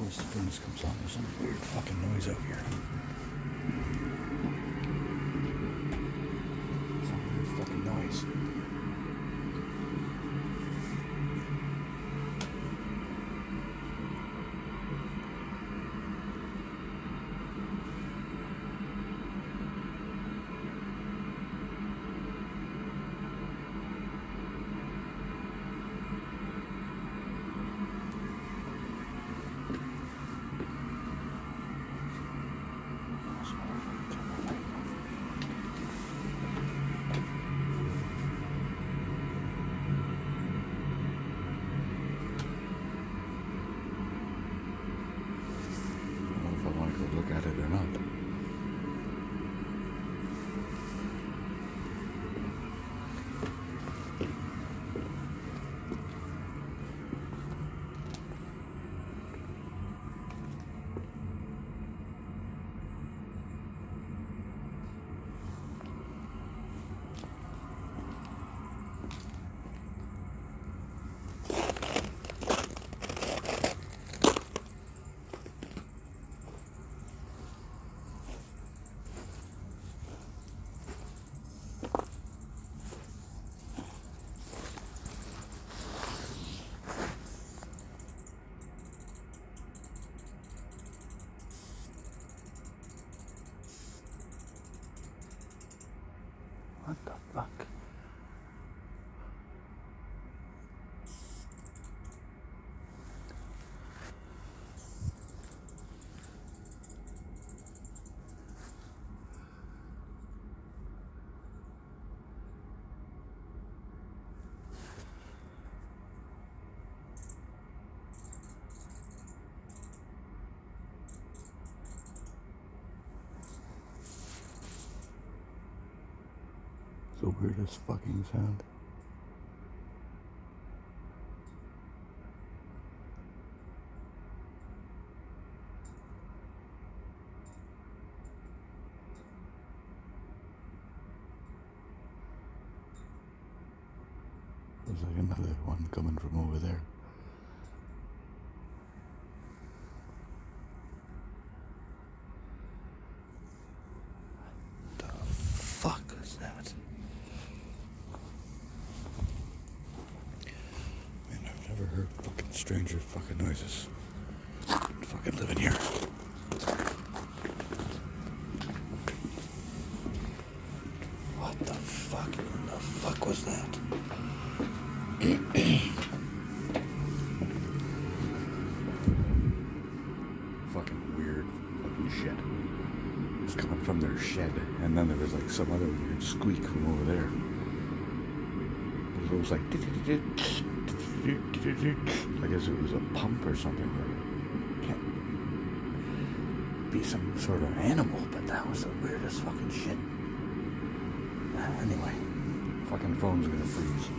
this when this comes on. There's some weird fucking noise out here. Some weird fucking noise. Look at it or not. What the fuck? The weirdest fucking sound. There's like another one coming from over there. What the fuck is that? Man, I've never heard fucking stranger fucking noises. I'm fucking living here. What the fuck? What the fuck was that? Fucking weird fucking shit. It's coming from their shed, and then there was like some other weird squeak from over there. It was like I guess it was a pump or something. It can't be some sort of animal, but that was the weirdest fucking shit. Anyway, fucking phone's gonna freeze.